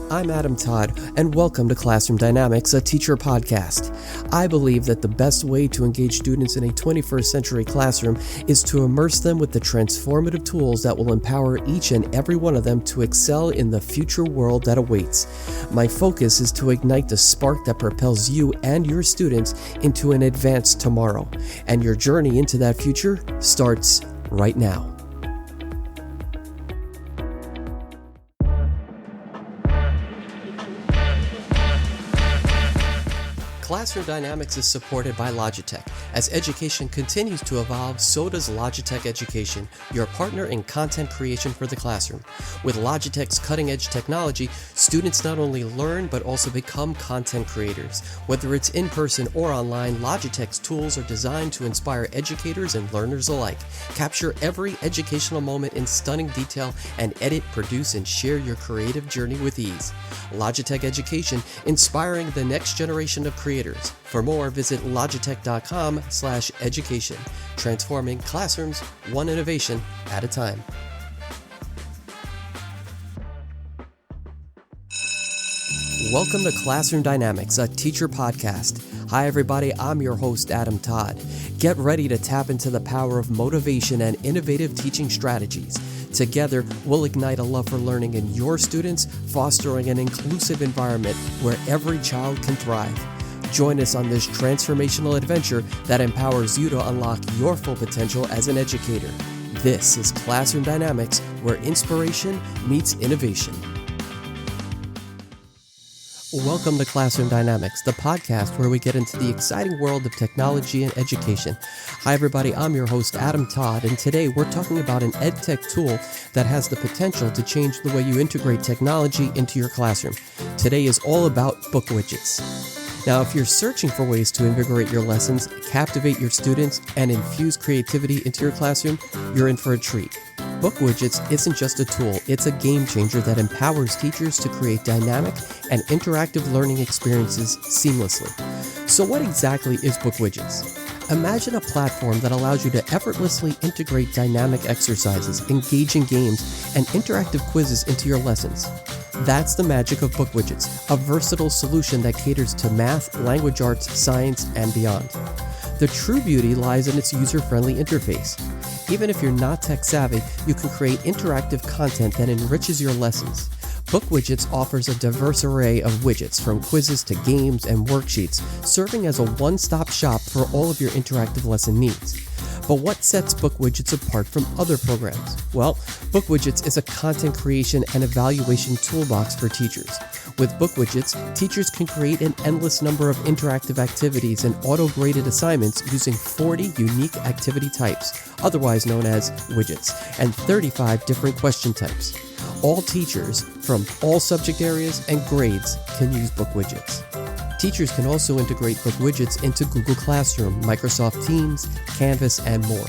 I'm Adam Todd, and welcome to Classroom Dynamics, a teacher podcast. I believe that the best way to engage students in a 21st century classroom is to immerse them with the transformative tools that will empower each and every one of them to excel in the future world that awaits. My focus is to ignite the spark that propels you and your students into an advanced tomorrow, and your journey into that future starts right now. Classroom Dynamics is supported by Logitech. As education continues to evolve, so does Logitech Education, your partner in content creation for the classroom. With Logitech's cutting-edge technology, students not only learn but also become content creators. Whether it's in person or online, Logitech's tools are designed to inspire educators and learners alike. Capture every educational moment in stunning detail and edit, produce, and share your creative journey with ease. Logitech Education, inspiring the next generation of creators. For more, visit logitech.com/education, transforming classrooms one innovation at a time. Welcome to Classroom Dynamics, a teacher podcast. Hi everybody, I'm your host Adam Todd. Get ready to tap into the power of motivation and innovative teaching strategies. Together, we'll ignite a love for learning in your students, fostering an inclusive environment where every child can thrive. Join us on this transformational adventure that empowers you to unlock your full potential as an educator. This is Classroom Dynamics, where inspiration meets innovation. Welcome to Classroom Dynamics, the podcast where we get into the exciting world of technology and education. Hi everybody, I'm your host Adam Todd, and today we're talking about an edtech tool that has the potential to change the way you integrate technology into your classroom. Today is all about BookWidgets. Now, if you're searching for ways to invigorate your lessons, captivate your students, and infuse creativity into your classroom, you're in for a treat. BookWidgets isn't just a tool, it's a game changer that empowers teachers to create dynamic and interactive learning experiences seamlessly. So what exactly is BookWidgets? Imagine a platform that allows you to effortlessly integrate dynamic exercises, engaging games, and interactive quizzes into your lessons. That's the magic of BookWidgets, a versatile solution that caters to math, language arts, science, and beyond. The true beauty lies in its user-friendly interface. Even if you're not tech-savvy, you can create interactive content that enriches your lessons. BookWidgets offers a diverse array of widgets, from quizzes to games and worksheets, serving as a one-stop shop for all of your interactive lesson needs. But what sets BookWidgets apart from other programs? Well, BookWidgets is a content creation and evaluation toolbox for teachers. With BookWidgets, teachers can create an endless number of interactive activities and auto-graded assignments using 40 unique activity types, otherwise known as widgets, and 35 different question types. All teachers from all subject areas and grades can use BookWidgets. Teachers can also integrate BookWidgets into Google Classroom, Microsoft Teams, Canvas, and more.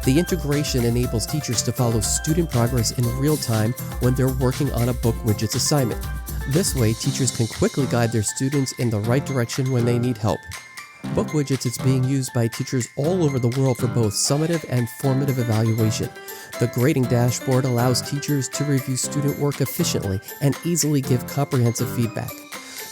The integration enables teachers to follow student progress in real time when they're working on a BookWidgets assignment. This way, teachers can quickly guide their students in the right direction when they need help. BookWidgets is being used by teachers all over the world for both summative and formative evaluation. The grading dashboard allows teachers to review student work efficiently and easily give comprehensive feedback.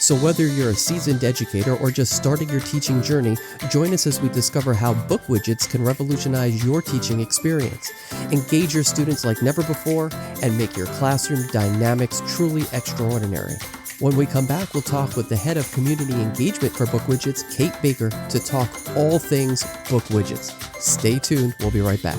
So whether you're a seasoned educator or just starting your teaching journey, join us as we discover how BookWidgets can revolutionize your teaching experience. Engage your students like never before and make your classroom dynamics truly extraordinary. When we come back, we'll talk with the head of community engagement for BookWidgets, Kate Baker, to talk all things BookWidgets. Stay tuned, we'll be right back.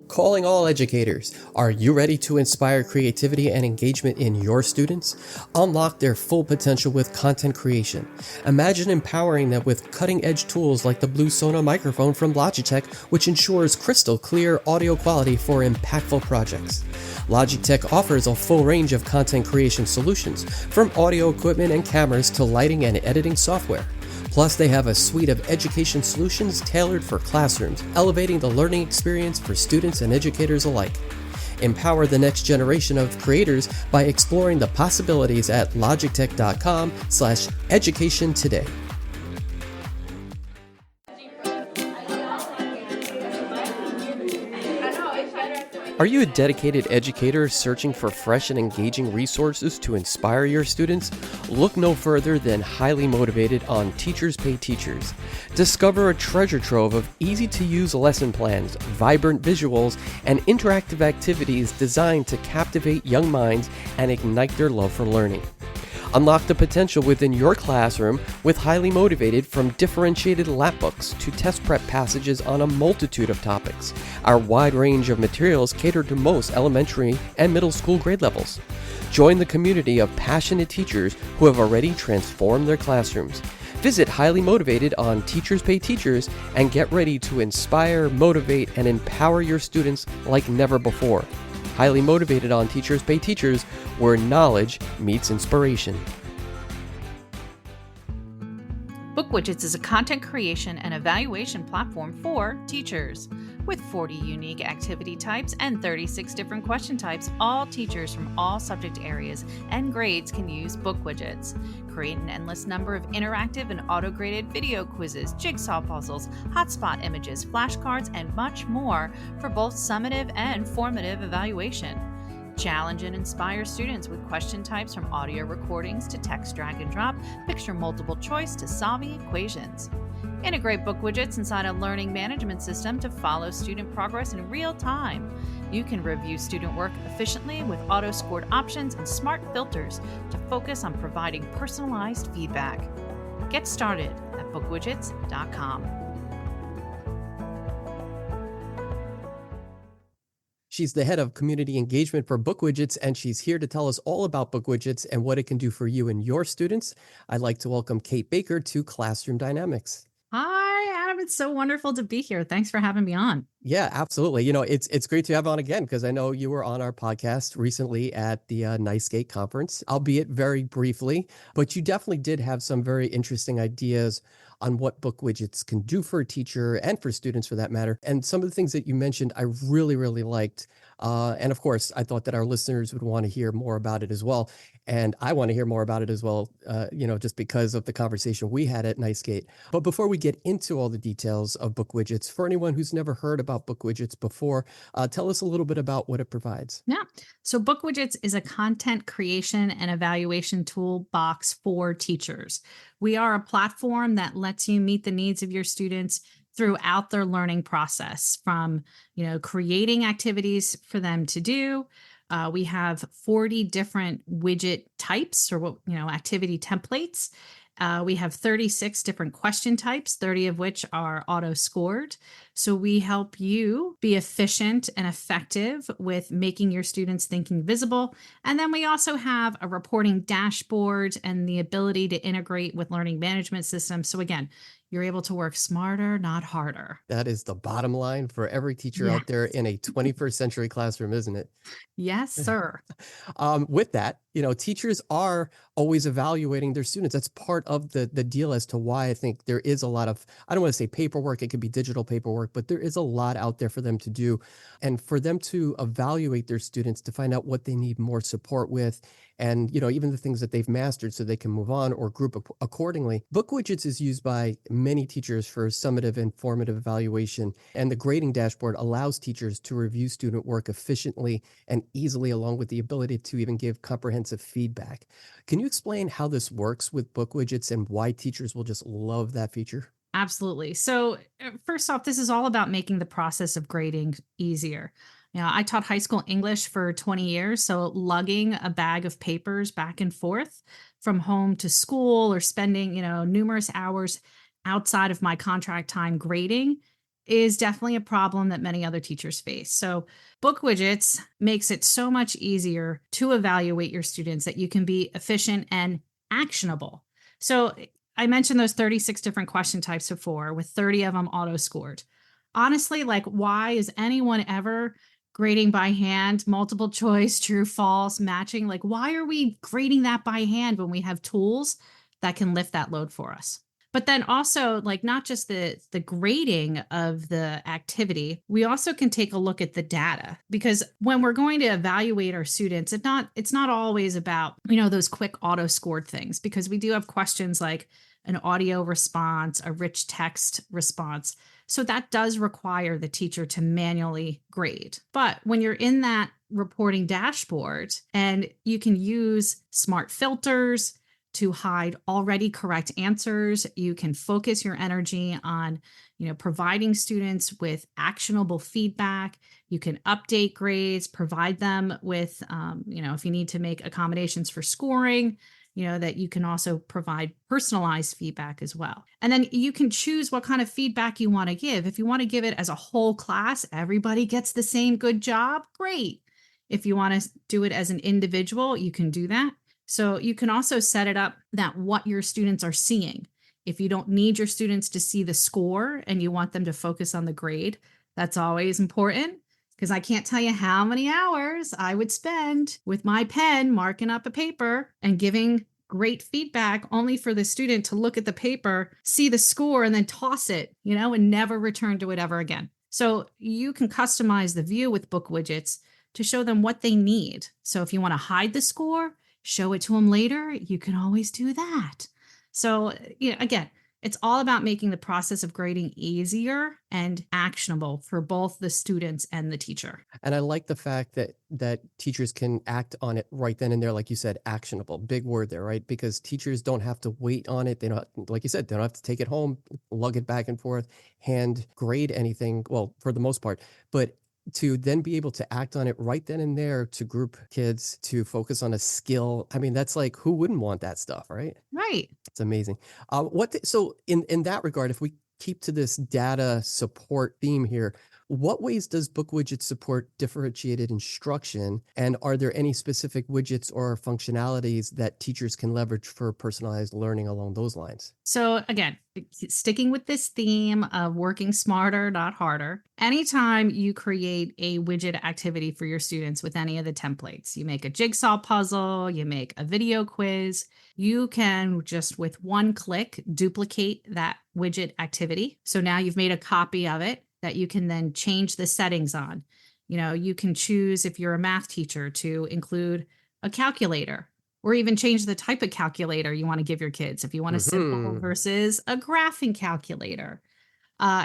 Calling all educators. Are you ready to inspire creativity and engagement in your students? Unlock their full potential with content creation. Imagine empowering them with cutting-edge tools like the Blue Sona microphone from Logitech, which ensures crystal clear audio quality for impactful projects. Logitech offers a full range of content creation solutions, from audio equipment and cameras to lighting and editing software. Plus, they have a suite of education solutions tailored for classrooms, elevating the learning experience for students and educators alike. Empower the next generation of creators by exploring the possibilities at logitech.com/education today. Are you a dedicated educator searching for fresh and engaging resources to inspire your students? Look no further than Highly Motivated on Teachers Pay Teachers. Discover a treasure trove of easy-to-use lesson plans, vibrant visuals, and interactive activities designed to captivate young minds and ignite their love for learning. Unlock the potential within your classroom with Highly Motivated, from differentiated lap books to test prep passages on a multitude of topics. Our wide range of materials cater to most elementary and middle school grade levels. Join the community of passionate teachers who have already transformed their classrooms. Visit Highly Motivated on Teachers Pay Teachers and get ready to inspire, motivate, and empower your students like never before. Highly Motivated on Teachers Pay Teachers, where knowledge meets inspiration. BookWidgets is a content creation and evaluation platform for teachers. With 40 unique activity types and 36 different question types, all teachers from all subject areas and grades can use BookWidgets. Create an endless number of interactive and auto-graded video quizzes, jigsaw puzzles, hotspot images, flashcards, and much more for both summative and formative evaluation. Challenge and inspire students with question types from audio recordings to text drag and drop, picture multiple choice to solving equations. Integrate BookWidgets inside a learning management system to follow student progress in real time. You can review student work efficiently with auto-scored options and smart filters to focus on providing personalized feedback. Get started at bookwidgets.com. She's the head of community engagement for BookWidgets, and she's here to tell us all about BookWidgets and what it can do for you and your students. I'd like to welcome Kate Baker to Classroom Dynamics. Hi, Adam. It's so wonderful to be here. Thanks for having me on. Yeah, absolutely. It's great to have on again, because I know you were on our podcast recently at the NICE conference, albeit very briefly, but you definitely did have some very interesting ideas on what BookWidgets can do for a teacher and for students for that matter. And some of the things that you mentioned, I really, really liked. And of course, I thought that our listeners would want to hear more about it as well. And I want to hear more about it as well, just because of the conversation we had at NICE. But before we get into all the details of BookWidgets, for anyone who's never heard about BookWidgets before, tell us a little bit about what it provides. Yeah. So BookWidgets is a content creation and evaluation toolbox for teachers. We are a platform that lets you meet the needs of your students throughout their learning process, from, creating activities for them to do. We have 40 different widget types, or activity templates. We have 36 different question types, 30 of which are auto-scored. So we help you be efficient and effective with making your students' thinking visible. And then we also have a reporting dashboard and the ability to integrate with learning management systems. So again, you're able to work smarter, not harder. That is the bottom line for every teacher out there in a 21st century classroom, isn't it? Yes, sir. With that, teachers are always evaluating their students. That's part of the deal as to why I think there is a lot of, I don't want to say paperwork, it could be digital paperwork, but there is a lot out there for them to do. And for them to evaluate their students to find out what they need more support with, and even the things that they've mastered so they can move on or group accordingly. BookWidgets is used by many teachers for summative and formative evaluation, and the grading dashboard allows teachers to review student work efficiently and easily, along with the ability to even give comprehensive feedback. Can you explain how this works with BookWidgets and why teachers will just love that feature? Absolutely. So first off, this is all about making the process of grading easier. I taught high school English for 20 years, so lugging a bag of papers back and forth from home to school, or spending, numerous hours outside of my contract time grading, is definitely a problem that many other teachers face. So BookWidgets makes it so much easier to evaluate your students that you can be efficient and actionable. So I mentioned those 36 different question types before, with 30 of them auto-scored. Honestly, why is anyone ever grading by hand, multiple choice, true, false, matching? Why are we grading that by hand when we have tools that can lift that load for us? But then also, not just the grading of the activity, we also can take a look at the data, because when we're going to evaluate our students, it's not always about, those quick auto scored things, because we do have questions like an audio response, a rich text response. So that does require the teacher to manually grade. But when you're in that reporting dashboard and you can use smart filters to hide already correct answers, you can focus your energy on, providing students with actionable feedback. You can update grades, provide them with, if you need to make accommodations for scoring, that you can also provide personalized feedback as well. And then you can choose what kind of feedback you want to give. If you want to give it as a whole class, everybody gets the same good job, great. If you want to do it as an individual, you can do that. So you can also set it up that what your students are seeing. If you don't need your students to see the score and you want them to focus on the grade, that's always important, because I can't tell you how many hours I would spend with my pen marking up a paper and giving great feedback only for the student to look at the paper, see the score, and then toss it, and never return to it ever again. So you can customize the view with BookWidgets to show them what they need. So if you want to hide the score, show it to them later, you can always do that. So, again, it's all about making the process of grading easier and actionable for both the students and the teacher. And I like the fact that teachers can act on it right then and there, like you said, actionable. Big word there, right? Because teachers don't have to wait on it. They don't, like you said, they don't have to take it home, lug it back and forth, hand grade anything. Well, for the most part, but to then be able to act on it right then and there, to group kids, to focus on a skill. I mean, that's like, who wouldn't want that stuff, right? Right. It's amazing. So in that regard, if we keep to this data support theme here, what ways does BookWidgets support differentiated instruction? And are there any specific widgets or functionalities that teachers can leverage for personalized learning along those lines? So again, sticking with this theme of working smarter, not harder, anytime you create a widget activity for your students with any of the templates, you make a jigsaw puzzle, you make a video quiz, you can just with one click duplicate that widget activity. So now you've made a copy of it that you can then change the settings on. You can choose, if you're a math teacher, to include a calculator, or even change the type of calculator you want to give your kids. If you want a simple versus a graphing calculator.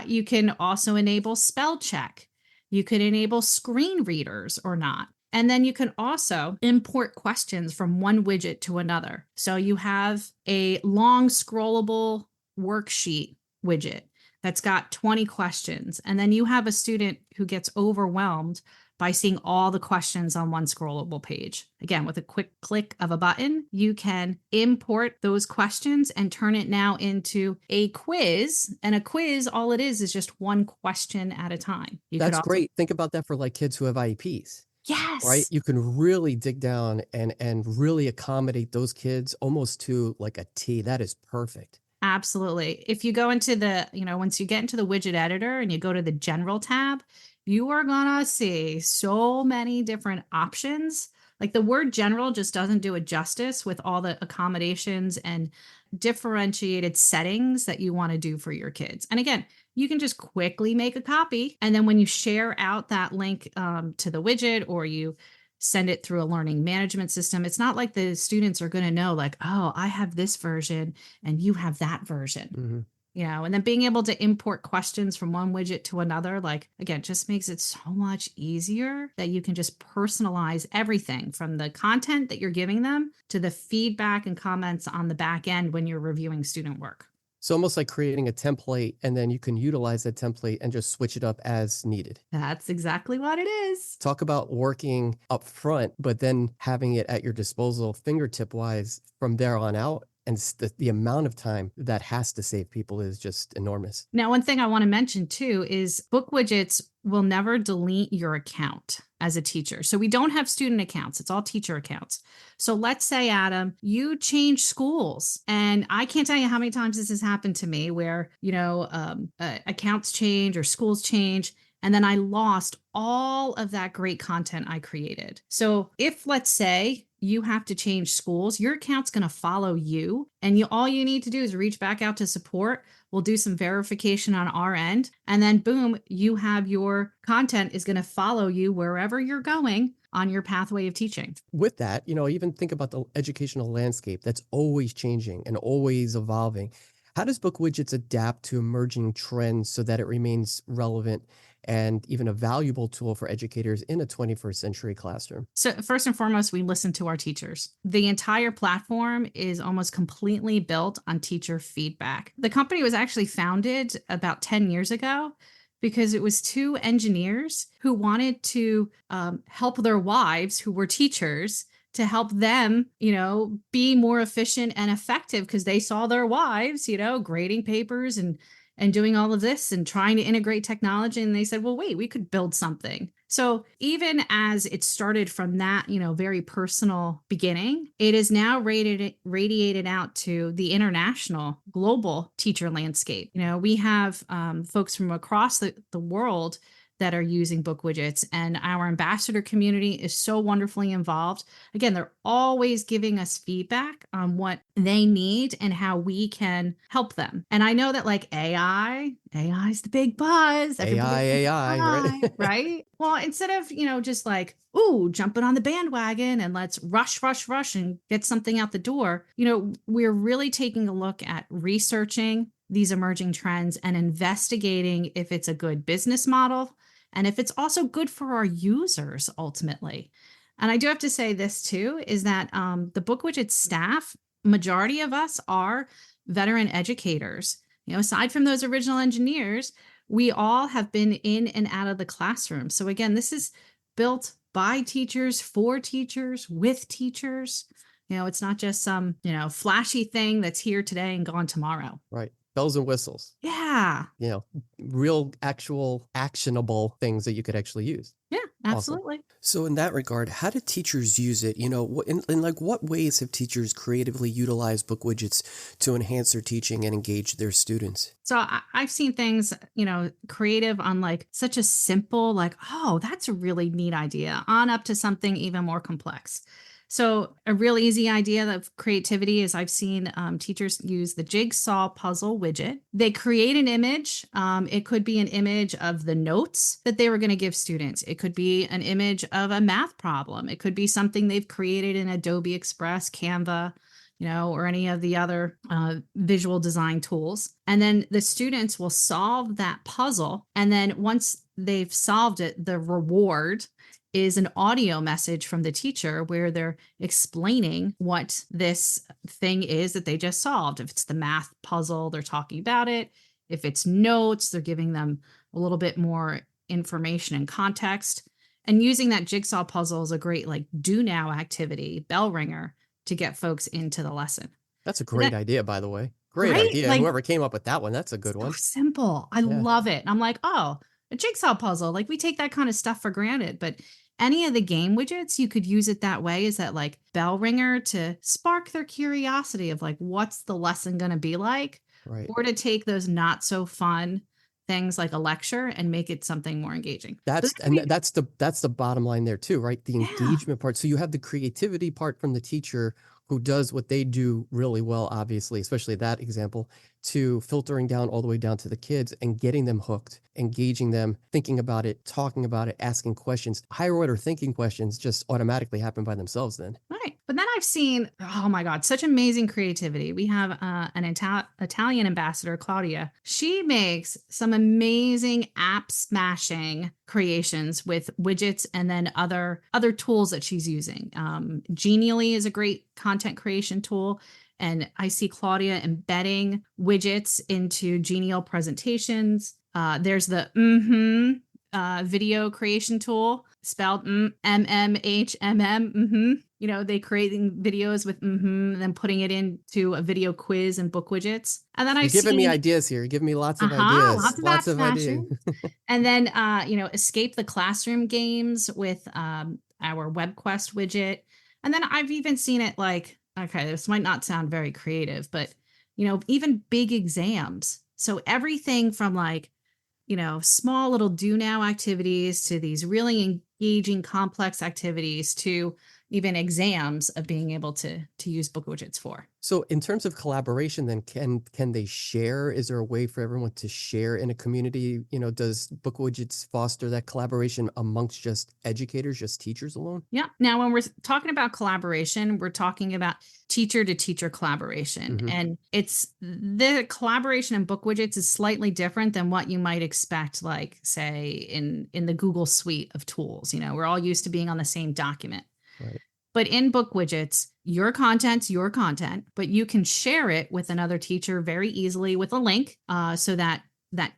You can also enable spell check. You could enable screen readers or not. And then you can also import questions from one widget to another. So you have a long scrollable worksheet widget that's got 20 questions. And then you have a student who gets overwhelmed by seeing all the questions on one scrollable page. Again, with a quick click of a button, you can import those questions and turn it now into a quiz. And a quiz, all it is just one question at a time. That's great. Think about that for like kids who have IEPs. Yes. Right? You can really dig down and really accommodate those kids almost to like a T. That is perfect. Absolutely. If you go into the, once you get into the widget editor and you go to the general tab, you are going to see so many different options. Like the word general just doesn't do it justice with all the accommodations and differentiated settings that you want to do for your kids. And again, you can just quickly make a copy. And then when you share out that link to the widget, or you send it through a learning management system, it's not like the students are going to know like, oh, I have this version and you have that version. And then being able to import questions from one widget to another, like, again, just makes it so much easier that you can just personalize everything from the content that you're giving them to the feedback and comments on the back end when you're reviewing student work. So almost like creating a template, and then you can utilize that template and just switch it up as needed. That's exactly what it is. Talk about working up front, but then having it at your disposal fingertip wise from there on out. And the amount of time that has to save people is just enormous. Now, one thing I want to mention too is BookWidgets will never delete your account as a teacher. So we don't have student accounts. It's all teacher accounts. So let's say, Adam, you change schools. And I can't tell you how many times this has happened to me where, accounts change or schools change. And then I lost all of that great content I created. So if, let's say, you have to change schools, your account's going to follow you. And all you need to do is reach back out to support. We'll do some verification on our end. And then boom, you have your content is going to follow you wherever you're going on your pathway of teaching. With that, even think about the educational landscape that's always changing and always evolving. How does BookWidgets adapt to emerging trends so that it remains relevant and even a valuable tool for educators in a 21st century classroom? So, first and foremost, we listen to our teachers. The entire platform is almost completely built on teacher feedback. The company was actually founded about 10 years ago because it was two engineers who wanted to help their wives, who were teachers, to help them, be more efficient and effective because they saw their wives, grading papers and doing all of this and trying to integrate technology. And they said, well, wait, we could build something. So even as it started from that, very personal beginning, it is now radiated out to the international global teacher landscape. We have folks from across the world that are using BookWidgets, and our ambassador community is so wonderfully involved. Again, they're always giving us feedback on what they need and how we can help them. And I know that like AI is the big buzz. AI, right? Right? Well, instead of, just like, ooh, jumping on the bandwagon and let's rush and get something out the door, we're really taking a look at researching these emerging trends and investigating if it's a good business model and if it's also good for our users ultimately. And I do have to say this too, is that the BookWidget staff, majority of us are veteran educators. Aside from those original engineers, we all have been in and out of the classroom. So again, this is built by teachers, for teachers, with teachers. It's not just some, flashy thing that's here today and gone tomorrow. Right. Bells and whistles. Yeah. Real, actual, actionable things that you could actually use. Yeah, Awesome. absolutely. So in that regard, how do teachers use it? In like what ways have teachers creatively utilized BookWidgets to enhance their teaching and engage their students? So I've seen things, creative on like such a simple, like, oh, that's a really neat idea, on up to something even more complex. So a real easy idea of creativity is I've seen teachers use the jigsaw puzzle widget. They create an image. It could be an image of the notes that they were going to give students. It could be an image of a math problem. It could be something they've created in Adobe Express, Canva, or any of the other visual design tools. And then the students will solve that puzzle. And then once they've solved it, the reward is an audio message from the teacher where they're explaining what this thing is that they just solved. If it's the math puzzle, they're talking about it. If it's notes, they're giving them a little bit more information and context. And using that jigsaw puzzle is a great like do now activity, bell ringer, to get folks into the lesson. That's a great idea, by the way. Great Right? idea. Like, Whoever came up with that one, that's a good so one. simple. I Yeah. love it. And I'm like, oh, a jigsaw puzzle. Like we take that kind of stuff for granted, but any of the game widgets, you could use it that way, is that like bell ringer to spark their curiosity of like, what's the lesson going to be like? Right. Or to take those not so fun things like a lecture and make it something more engaging. That's the bottom line there too, right? The Yeah. engagement part. So you have the creativity part from the teacher who does what they do really well, obviously, especially that example, to filtering down all the way down to the kids and getting them hooked, engaging them, thinking about it, talking about it, asking questions. Higher order thinking questions just automatically happen by themselves then. Right. But then I've seen, oh my God, such amazing creativity. We have an Italian ambassador, Claudia. She makes some amazing app smashing creations with widgets and then other tools that she's using. Genially is a great content creation tool. And I see Claudia embedding widgets into Genial presentations. There's the video creation tool, spelled MMHMM. They creating videos with and then putting it into a video quiz and BookWidgets. And then You're giving me ideas here. You're giving me lots of ideas. Lots of ideas. And then escape the classroom games with our WebQuest widget. And then I've even seen it like, okay, this might not sound very creative, but even big exams. So everything from like, small little do now activities to these really engaging complex activities to, even exams of being able to use book widgets for. So in terms of collaboration, then can they share? Is there a way for everyone to share in a community? Does BookWidgets foster that collaboration amongst just educators, just teachers alone? Yeah. Now, when we're talking about collaboration, we're talking about teacher to teacher collaboration. Hmm. And it's the collaboration in book widgets is slightly different than what you might expect, like, say, in the Google suite of tools. We're all used to being on the same document. Right. But in book widgets, your content's your content, but you can share it with another teacher very easily with a link, so that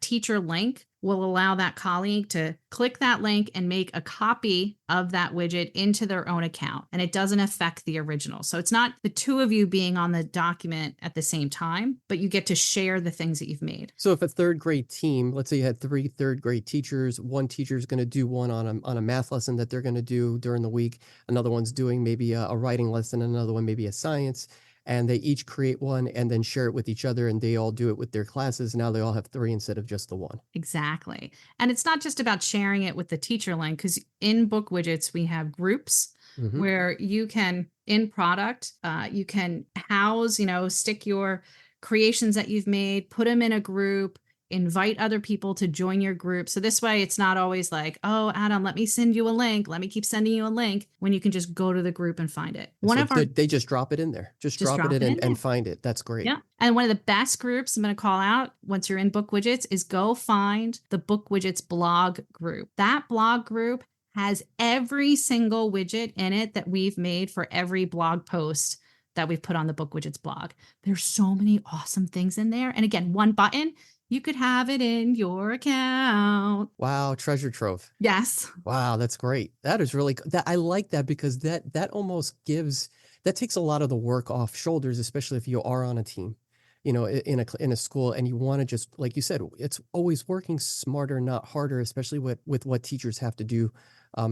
teacher link will allow that colleague to click that link and make a copy of that widget into their own account. And it doesn't affect the original. So it's not the two of you being on the document at the same time, but you get to share the things that you've made. So if a third grade team, let's say you had three third grade teachers, one teacher is going to do one on a math lesson that they're going to do during the week. Another one's doing maybe a writing lesson, another one maybe a science, and they each create one and then share it with each other, and they all do it with their classes. Now they all have three instead of just the one. Exactly. And it's not just about sharing it with the teacher link, because in book widgets, we have groups Hmm. where you can, in product, you can house, stick your creations that you've made, put them in a group, invite other people to join your group. So this way it's not always like, oh, Adam, let me send you a link. Let me keep sending you a link, when you can just go to the group and find it. So they just drop it in there. Just Just drop it drop in it in there. and find it. That's great. Yeah. And one of the best groups I'm going to call out once you're in book widgets is go find the book widgets blog group. That blog group has every single widget in it that we've made for every blog post that we've put on the book widgets blog. There's so many awesome things in there. And again, one button, you could have it in your account. Wow, treasure trove. Yes. Wow, that's great. That is really that I like that, because that almost that takes a lot of the work off shoulders, especially if you are on a team, in a school, and you want to just, like you said, it's always working smarter, not harder, especially with what teachers have to do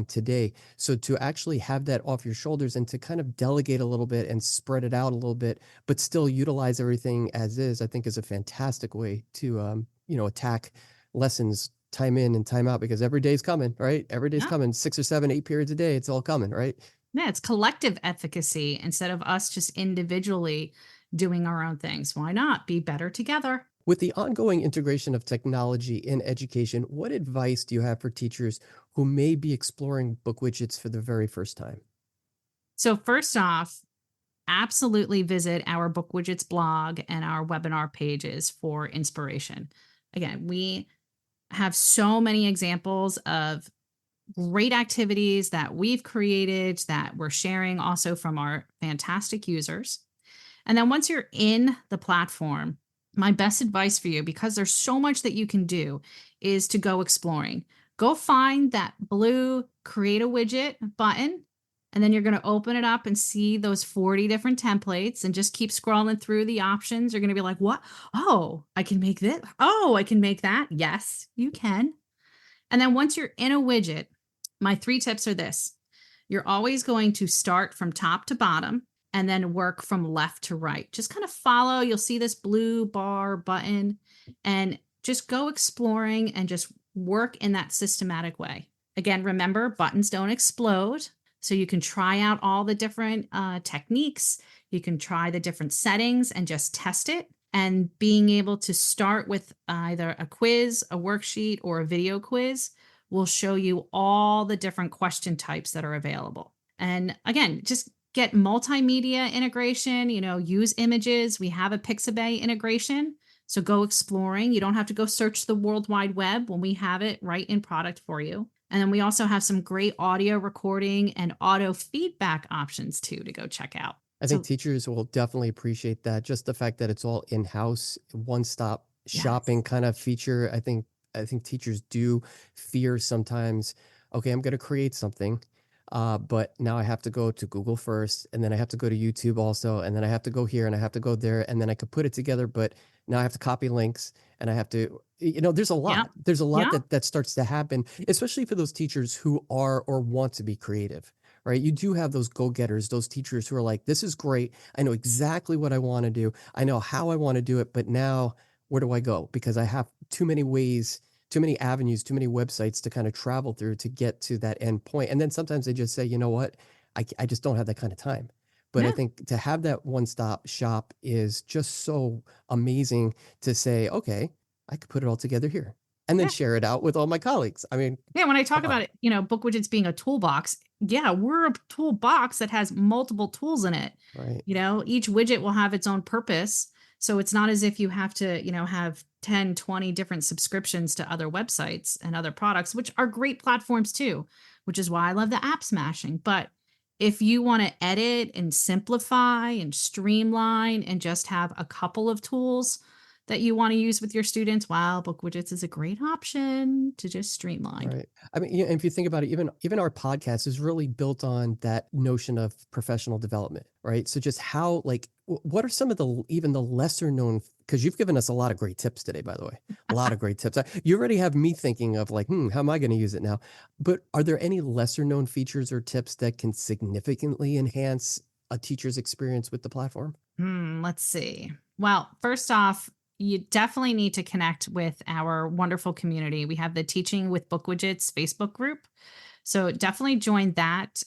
today. So to actually have that off your shoulders and to kind of delegate a little bit and spread it out a little bit, but still utilize everything as is, I think is a fantastic way to attack lessons time in and time out, because every day's coming, right? Every day's Yeah. coming, 6 or 7, 8 periods a day. It's all coming, right? Yeah. It's collective efficacy instead of us just individually doing our own things. Why not be better together? With the ongoing integration of technology in education, what advice do you have for teachers who may be exploring book widgets for the very first time? So, first off, absolutely visit our book widgets blog and our webinar pages for inspiration. Again, we have so many examples of great activities that we've created that we're sharing also from our fantastic users. And then once you're in the platform, my best advice for you, because there's so much that you can do, is to go exploring. Go find that blue create a widget button, and then you're going to open it up and see those 40 different templates and just keep scrolling through the options. You're going to be like, what? Oh, I can make this. Oh, I can make that. Yes, you can. And then once you're in a widget, my 3 tips are this. You're always going to start from top to bottom and then work from left to right. Just kind of follow. You'll see this blue bar button, and just go exploring and just work in that systematic way. Again, remember, buttons don't explode. So you can try out all the different techniques. You can try the different settings and just test it. And being able to start with either a quiz, a worksheet, or a video quiz will show you all the different question types that are available. And again, just get multimedia integration, use images. We have a Pixabay integration. So go exploring. You don't have to go search the World Wide Web when we have it right in product for you. And then we also have some great audio recording and auto feedback options too to go check out. I think teachers will definitely appreciate that. Just the fact that it's all in-house, one-stop shopping kind of feature. I think teachers do fear sometimes, okay, I'm going to create something, but now I have to go to Google first, and then I have to go to YouTube also, and then I have to go here and I have to go there, and then I could put it together, but now I have to copy links, and I have to, there's a lot. Yeah. There's a lot Yeah. that starts to happen, especially for those teachers who are or want to be creative. Right. You do have those go-getters, those teachers who are like, this is great. I know exactly what I want to do. I know how I want to do it. But now where do I go? Because I have too many ways, too many avenues, too many websites to kind of travel through to get to that end point. And then sometimes they just say, you know what? I just don't have that kind of time. But I Yeah. think to have that one-stop shop is just so amazing to say, okay, I could put it all together here and then Yeah. share it out with all my colleagues. I mean, Yeah, when I talk come on, about it, BookWidgets being a toolbox, yeah, we're a toolbox that has multiple tools in it. right? Each widget will have its own purpose. So it's not as if you have to, have 10, 20 different subscriptions to other websites and other products, which are great platforms too, which is why I love the app smashing. But if you want to edit and simplify and streamline and just have a couple of tools that you want to use with your students, wow, BookWidgets is a great option to just streamline. Right. I mean, if you think about it, even our podcast is really built on that notion of professional development, right? So just how, like, what are some of the even the lesser known? Because you've given us a lot of great tips today, by the way, a lot of great tips. You already have me thinking of like, how am I going to use it now? But are there any lesser known features or tips that can significantly enhance a teacher's experience with the platform? Let's see. Well, first off, you definitely need to connect with our wonderful community. We have the Teaching with BookWidgets Facebook group. So definitely join that.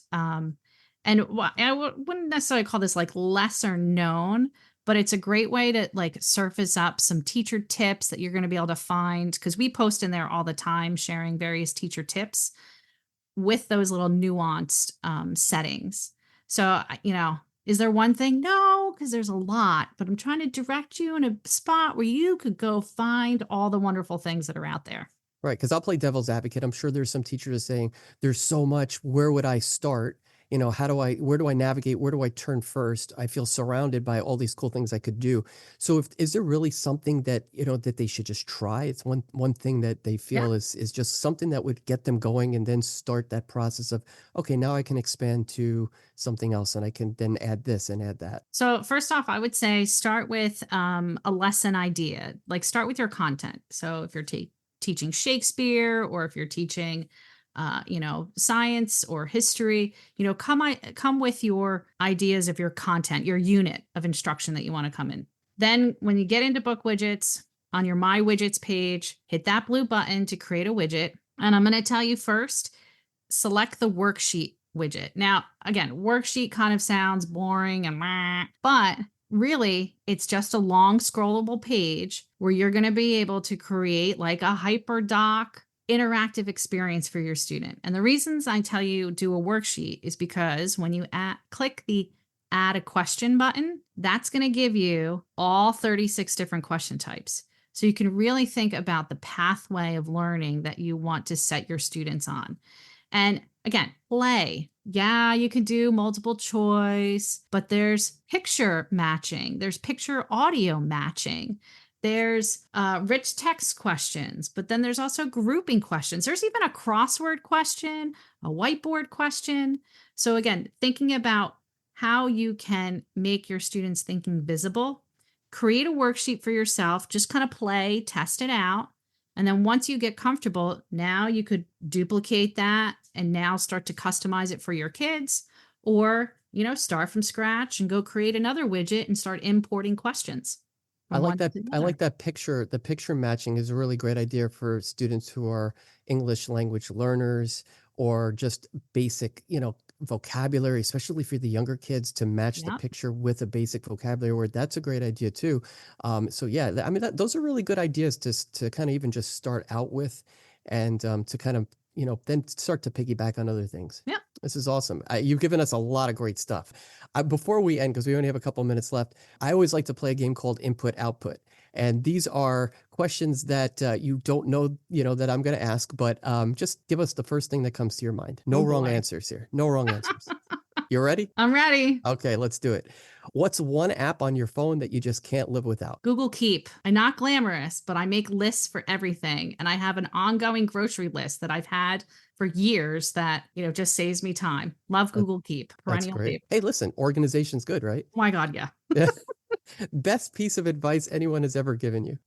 Wouldn't necessarily call this like lesser known, but it's a great way to like surface up some teacher tips that you're going to be able to find because we post in there all the time sharing various teacher tips with those little nuanced settings. So, is there one thing? No, because there's a lot, but I'm trying to direct you in a spot where you could go find all the wonderful things that are out there. Right, because I'll play devil's advocate. I'm sure there's some teachers saying, "There's so much. Where would I start? Where do I navigate? Where do I turn first? I feel surrounded by all these cool things I could do." So, is there really something that that they should just try? It's one thing that they Yeah. feel is just something that would get them going, and then start that process of, okay, now I can expand to something else, and I can then add this and add that. So, first off, I would say start with a lesson idea. Like, start with your content. So, if you're teaching Shakespeare or if you're teaching, science or history, come with your ideas of your content, your unit of instruction that you want to come in. Then, when you get into Book Widgets on your My Widgets page, hit that blue button to create a widget. And I'm going to tell you first, select the worksheet widget. Now, again, worksheet kind of sounds boring and but really it's just a long scrollable page where you're going to be able to create like a hyperdoc interactive experience for your student. And the reasons I tell you do a worksheet is because when you click the add a question button, that's going to give you all 36 different question types. So you can really think about the pathway of learning that you want to set your students on. And again, play. Yeah, you can do multiple choice, but there's picture matching, there's picture audio matching, there's rich text questions, but then there's also grouping questions. There's even a crossword question, a whiteboard question. So, again, thinking about how you can make your students' thinking visible, create a worksheet for yourself, just kind of play, test it out. And then once you get comfortable, now you could duplicate that and now start to customize it for your kids or, start from scratch and go create another widget and start importing questions I from like one that. to the I other. like that picture. The picture matching is a really great idea for students who are English language learners or just basic, vocabulary, especially for the younger kids to match the Yeah. picture with a basic vocabulary word. That's a great idea too. So yeah, I mean, those are really good ideas to kind of even just start out with, and to kind of then start to piggyback on other things. Yeah. This is awesome. You've given us a lot of great stuff. Before we end, because we only have a couple minutes left, I always like to play a game called Input Output. And these are questions that you don't know, that I'm going to ask, but just give us the first thing that comes to your mind. No Oh wrong boy. answers here. No wrong answers. You ready? I'm ready. Okay, let's do it. What's one app on your phone that you just can't live without? Google Keep. I'm not glamorous, but I make lists for everything. And I have an ongoing grocery list that I've had for years that, just saves me time. Love That- Google Keep. That's Perennial great. favorite. Hey, listen, organization's good, right? Oh my God, yeah. Best piece of advice anyone has ever given you.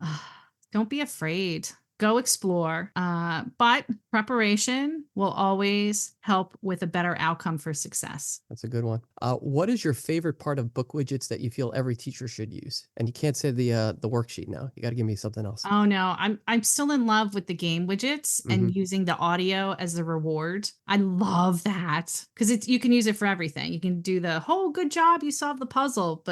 Don't be afraid. go explore. But preparation will always help with a better outcome for success. That's a good one. What is your favorite part of BookWidgets that you feel every teacher should use? And you can't say the worksheet now. You got to give me something else. Oh no, I'm still in love with the game widgets Mm-hmm. and using the audio as the reward. I love that because you can use it for everything. You can do the whole good job, you solved the puzzle,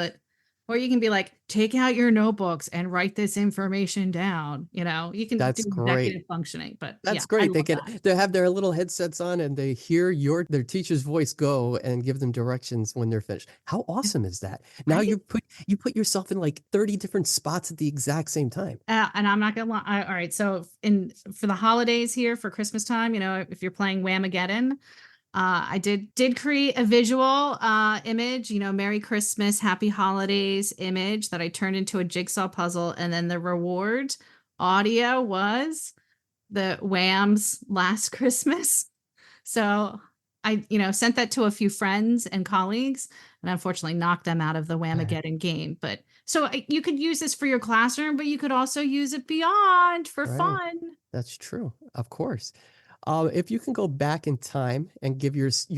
or you can be like, take out your notebooks and write this information down. You can That's do great. executive functioning, but That's I great. love that. They have their little headsets on and they hear their teacher's voice go and give them directions when they're finished. How awesome is that? Now Right? you put yourself in like 30 different spots at the exact same time. And I'm not gonna lie. All right, so for the holidays here for Christmas time, if you're playing Whamageddon, I did create a visual image, Merry Christmas, Happy Holidays image that I turned into a jigsaw puzzle, and then the reward audio was the Wham's Last Christmas. So I, sent that to a few friends and colleagues, and unfortunately knocked them out of the Whamageddon game. But so you could use this for your classroom, but you could also use it beyond for Right. fun. That's true. Of course. If you can go back in time and give yourself,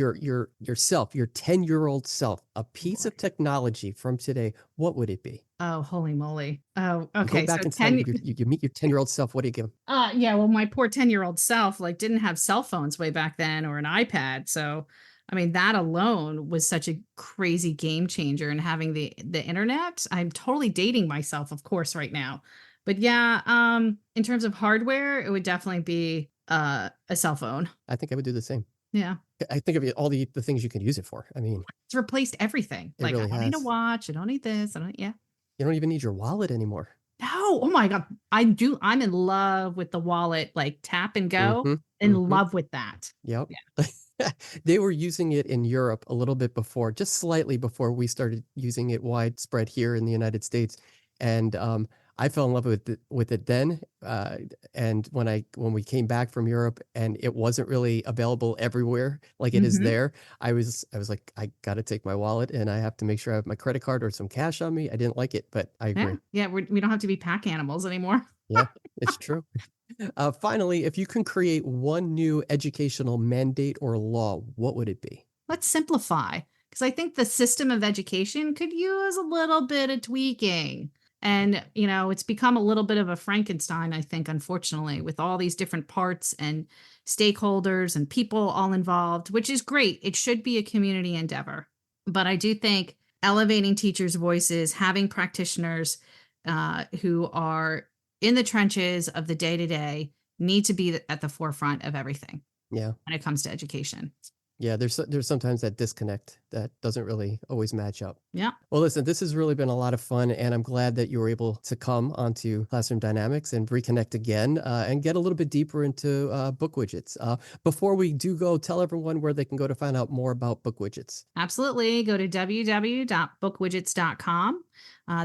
your 10-year-old self, a piece of technology from today, what would it be? Oh, holy moly. Oh, You okay. go back So in time, 10, you meet your 10-year-old self. What do you give him? yeah, well, my poor 10-year-old self didn't have cell phones way back then or an iPad. So, I mean, that alone was such a crazy game changer, and having the internet. I'm totally dating myself, of course, right now. But yeah, in terms of hardware, it would definitely be a cell phone. I think I would do the same. Yeah. I think of all the things you can use it for. I mean, It's replaced everything. It Like, really I don't need a has. watch. I don't need this. Yeah. you don't even need your wallet anymore. No, oh my God. I'm in love with the wallet, like tap and go. Mhm, In mhm. love with that. Yep. Yeah. They were using it in Europe a little bit before, just slightly before we started using it widespread here in the United States. And I fell in love with it then. And when we came back from Europe and it wasn't really available everywhere like it is Mhm. there, I was like, I got to take my wallet and I have to make sure I have my credit card or some cash on me. I didn't like it, but I Yeah. agree. Yeah. We don't have to be pack animals anymore. Yeah, it's true. Finally, if you can create one new educational mandate or law, what would it be? Let's simplify, because I think the system of education could use a little bit of tweaking. And, it's become a little bit of a Frankenstein, I think, unfortunately, with all these different parts and stakeholders and people all involved, which is great. It should be a community endeavor. But I do think elevating teachers' voices, having practitioners who are in the trenches of the day to day need to be at the forefront of everything Yeah. when it comes to education. Yeah, there's sometimes that disconnect that doesn't really always match up. Yeah. Well, listen, this has really been a lot of fun, and I'm glad that you were able to come onto Classroom Dynamics and reconnect again and get a little bit deeper into BookWidgets. Before we do go, tell everyone where they can go to find out more about BookWidgets. Absolutely. Go to www.bookwidgets.com.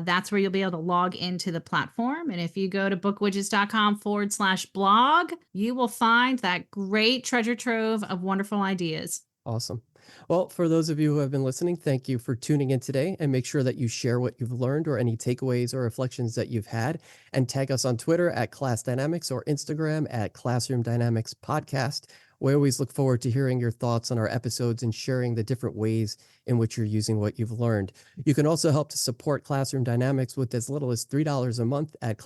That's where you'll be able to log into the platform. And if you go to bookwidgets.com/blog, you will find that great treasure trove of wonderful ideas. Awesome. Well, for those of you who have been listening, thank you for tuning in today, and make sure that you share what you've learned or any takeaways or reflections that you've had, and tag us on Twitter at Class Dynamics or Instagram at Classroom Dynamics Podcast. We always look forward to hearing your thoughts on our episodes and sharing the different ways in which you're using what you've learned. You can also help to support Classroom Dynamics with as little as $3 a month at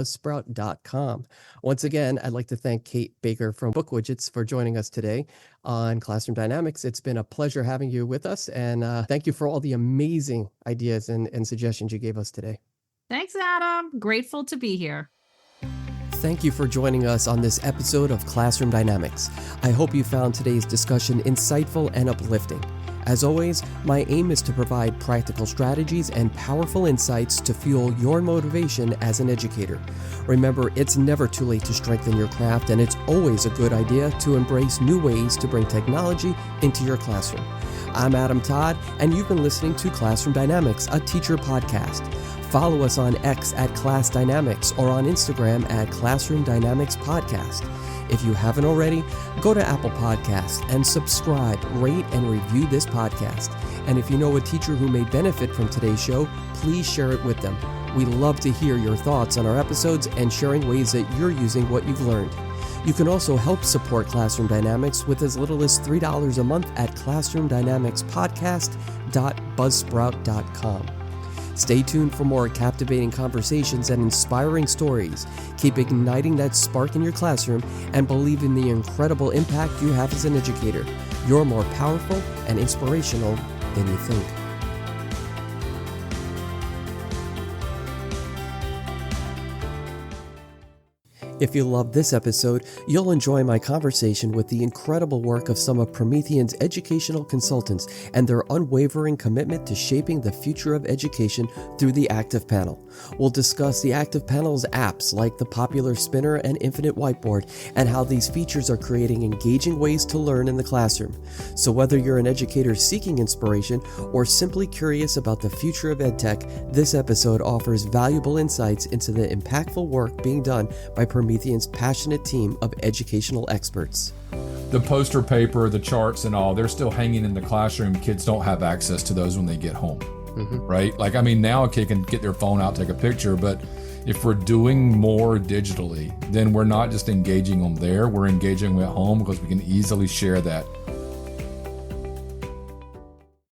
classroomdynamicspodcast.buzzsprout.com. Once again, I'd like to thank Kate Baker from BookWidgets for joining us today on Classroom Dynamics. It's been a pleasure having you with us, and thank you for all the amazing ideas and suggestions you gave us today. Thanks, Adam. Grateful to be here. Thank you for joining us on this episode of Classroom Dynamics. I hope you found today's discussion insightful and uplifting. As always, my aim is to provide practical strategies and powerful insights to fuel your motivation as an educator. Remember, it's never too late to strengthen your craft, and it's always a good idea to embrace new ways to bring technology into your classroom. I'm Adam Todd, and you've been listening to Classroom Dynamics, a teacher podcast. Follow us on X at Class Dynamics or on Instagram at Classroom Dynamics Podcast. If you haven't already, go to Apple Podcasts and subscribe, rate, and review this podcast. And if you know a teacher who may benefit from today's show, please share it with them. We love to hear your thoughts on our episodes and sharing ways that you're using what you've learned. You can also help support Classroom Dynamics with as little as $3 a month at classroomdynamicspodcast.buzzsprout.com. Stay tuned for more captivating conversations and inspiring stories. Keep igniting that spark in your classroom and believe in the incredible impact you have as an educator. You're more powerful and inspirational than you think. If you love this episode, you'll enjoy my conversation with the incredible work of some of Promethean's educational consultants and their unwavering commitment to shaping the future of education through the Active Panel. We'll discuss the Active Panel's apps like the popular Spinner and Infinite Whiteboard and how these features are creating engaging ways to learn in the classroom. So whether you're an educator seeking inspiration or simply curious about the future of EdTech, this episode offers valuable insights into the impactful work being done by Promethean's passionate team of educational experts. The poster paper, the charts and all, they're still hanging in the classroom. Kids don't have access to those when they get home, right? Like, I mean, now a kid can get their phone out, take a picture, but if we're doing more digitally, then we're not just engaging them there, we're engaging them at home because we can easily share that